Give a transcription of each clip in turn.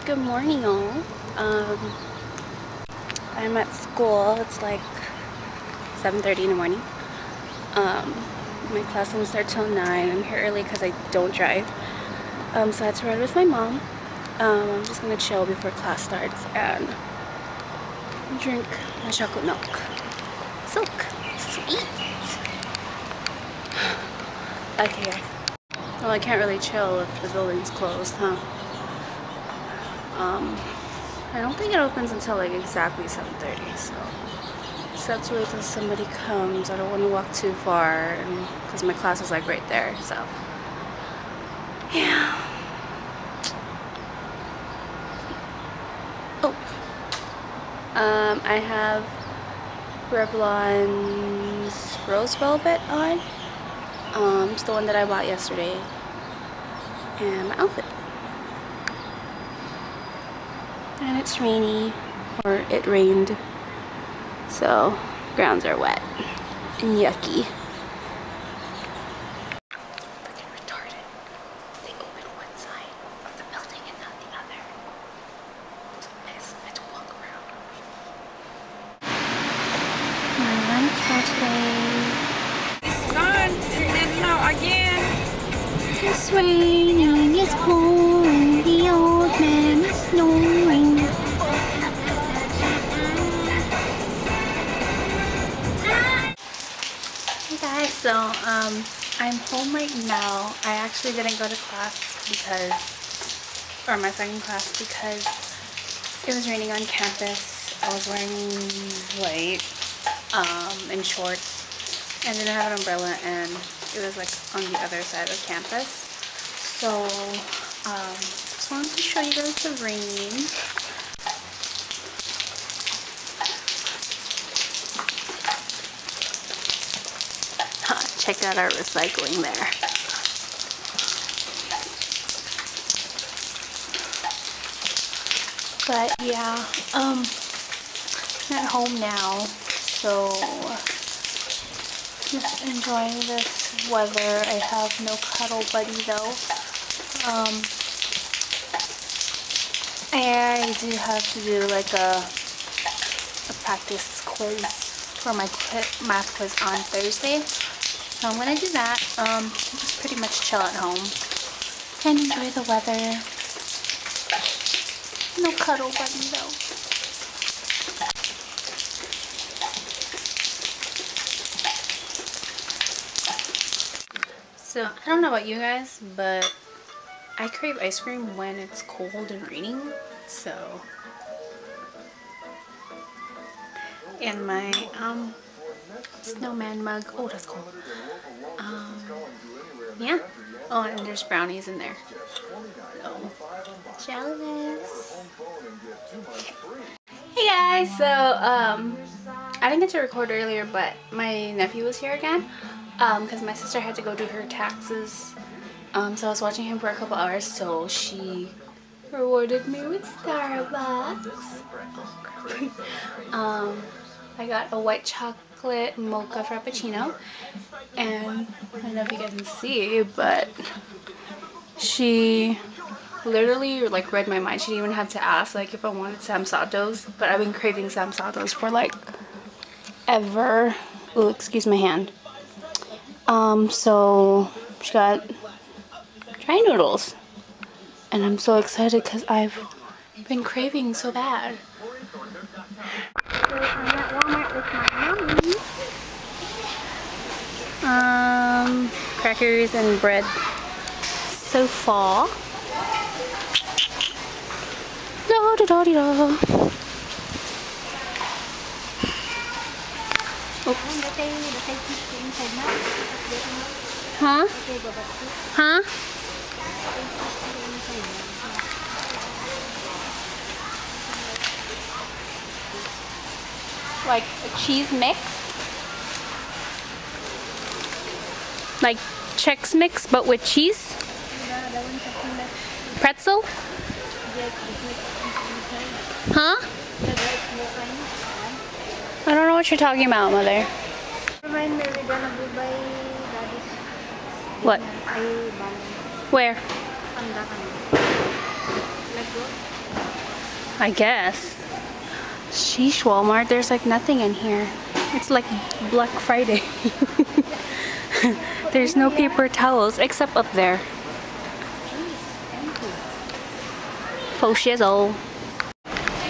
Good morning, all. I'm at school. It's like 7:30 in the morning. My class doesn't start till 9. I'm here early because I don't drive. So I had to ride with my mom. I'm just gonna chill before class starts and drink my chocolate milk. Silk. Sweet. Okay, guys. Well, I can't really chill if the building's closed, huh? I don't think it opens until like exactly 7:30, so just have to wait till somebody comes. I don't want to walk too far because my class is like right there, so yeah. Oh, I have Revlon's Rose Velvet on. It's the one that I bought yesterday, and my outfit. And it's rainy, or it rained, so the grounds are wet and yucky. Freaking retarded. They open one side of the building and not the other. It's a mess. I had to walk around. My lunch for today. It's gone and then now again. It's raining, it's pouring, the old man is snoring. Hey guys, so I'm home right now. I actually didn't go to class or my second class because it was raining on campus. I was wearing white and shorts and didn't have an umbrella, and it was like on the other side of campus. So just wanted to show you guys the rain. Check out our recycling there. But yeah, I'm at home now, so just enjoying this weather. I have no cuddle buddy though. I do have to do like a practice quiz for my math quiz on Thursday. So I'm gonna do that. Just pretty much chill at home and enjoy the weather. No cuddle buddy though. So I don't know about you guys, but I crave ice cream when it's cold and raining. So, and my snowman mug. Oh, that's cool. Yeah. Oh, and there's brownies in there. So, jealous. Hey guys, so I didn't get to record earlier, but my nephew was here again because my sister had to go do her taxes. So I was watching him for a couple hours, so she rewarded me with Starbucks. I got a white chocolate mocha frappuccino, and I don't know if you guys can see, but she literally like read my mind. She didn't even have to ask like if I wanted samsados, but I've been craving samsados for like ever. Ooh, excuse my hand. So she got dry noodles, and I'm so excited because I've been craving so bad. So I'm at Walmart with my mommy. Crackers and bread so far. Da da da da. Oops. Huh? Huh? Like a cheese mix? Like Chex Mix but with cheese? Pretzel? Huh? I don't know what you're talking about, Mother. What? Where? I guess. Sheesh, Walmart, there's like nothing in here. It's like Black Friday. There's no paper towels except up there. Faux shizzle.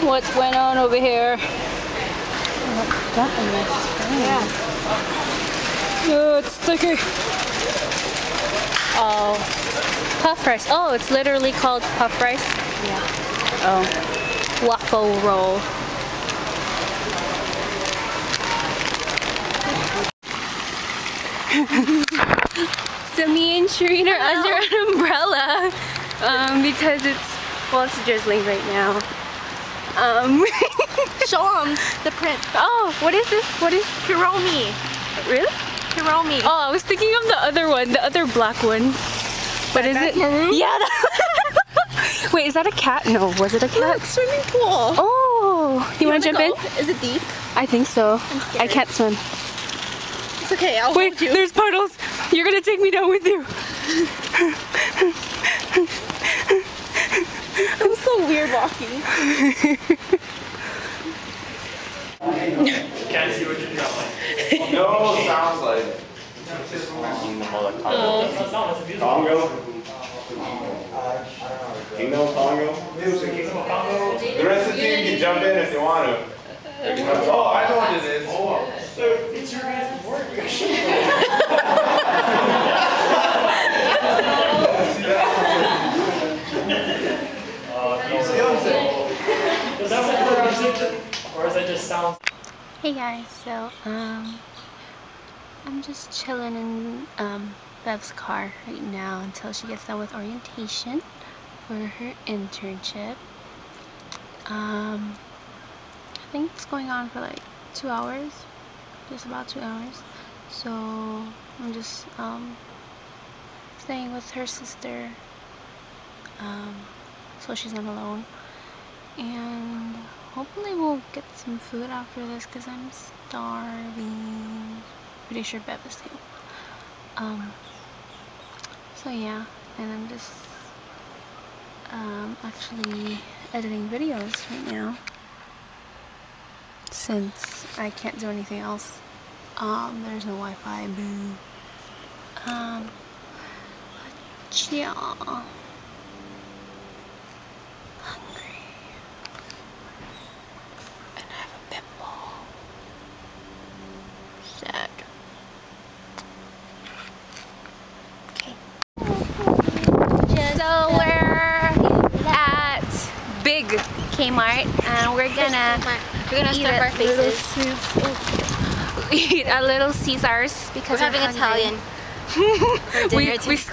What's going on over here? What's that in this thing? Yeah. Oh, it's sticky. Oh, puff rice. Oh, it's literally called puff rice? Yeah. Oh, waffle roll. So me and Shireen are under an umbrella because it's drizzling right now. Show them the print. Oh, what is this? What is Hiromi? Really? Hiromi. Oh, I was thinking of the other one, the other black one. What is it? Maroon? Yeah. Wait, is that a cat? No, was it a cat? Look, swimming pool. Oh, you want to jump in? Is it deep? I think so. I'm scared. I can't swim. It's okay, I'll Wait, hold you. there's puddles. You're gonna take me down with you. I'm so weird walking. Can't see what you're doing. No, sounds like. Congo? Kingdom of Congo? The rest of the team can jump in if they want to. Oh, I know what it is. It's your guys' work. Does that work for music? Or is that just sound? Hey guys, so I'm just chilling in Bev's car right now until she gets done with orientation for her internship. I think it's going on for like 2 hours, just about 2 hours. So I'm just staying with her sister, so she's not alone. And hopefully we'll get some food after this because I'm starving. Pretty sure Bev is too. So yeah, and I'm just actually editing videos right now since I can't do anything else. There's no Wi-Fi, boo. But yeah. Hungry. And I have a pimple. Sad. Okay. So we're at Big Kmart and we're gonna stuff our faces. Eat a Little Caesars because We're having Italian.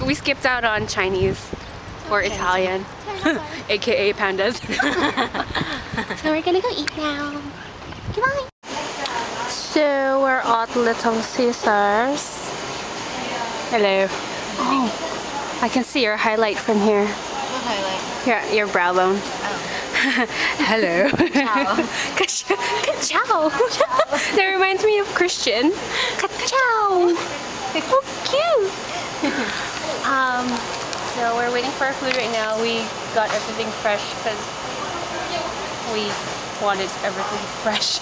we skipped out on Chinese or Italian, aka pandas. So we're gonna go eat now. Goodbye. So we're at Little Caesars. Hello. Oh, I can see your highlight from here. What highlight? Your brow bone. Oh. Hello. Ciao. Ka-chow. That reminds me of Christian. Ka-chow. Oh, cute. So we're waiting for our food right now. We got everything fresh because we wanted everything fresh.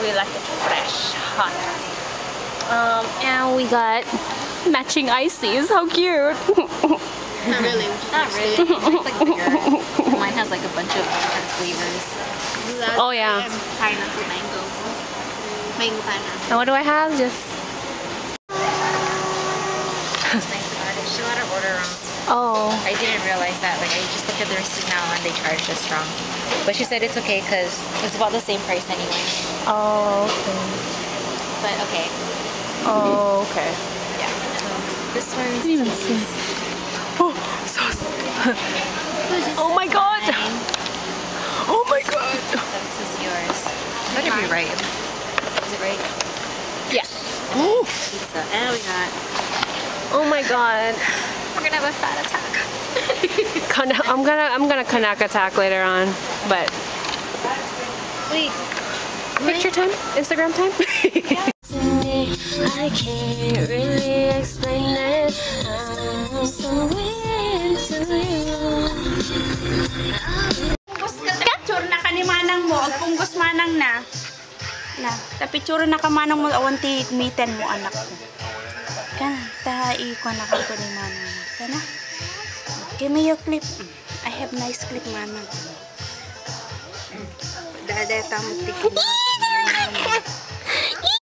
We like it fresh, hot. And we got matching ices. How cute. Not really. Not really. Mine's like bigger. Mine has like a bunch of different flavors. Oh yeah. Pineapple, mango. Mango pineapple. And what do I have? Just. It's nice about it. She let her order wrong. Oh. I didn't realize that. Like I just looked at the receipt now and they charged us wrong. But she said it's okay because it's about the same price anyway. Oh. Okay. But okay. Oh. Okay. Yeah. So this one's Even see. Oh, sauce. Oh my god. Oh my god. So this is yours. Better be right. Is it right? Yes. Pizza. And we got. Oh my god. We're gonna have a fat attack. I'm gonna Kanak attack later on, but Wait. picture time, Instagram time. Yeah. I can't really explain it. I'm so into you. Picture na ka ni manang mo. Ang punggos manang na. Na, tapicture na ka manang mo. Awan ti miten mo anak ko. Kana, tahi ko na ka ni manang mo. Kana. Give me your clip. I have nice clip manang. Dada tamot tikin natin.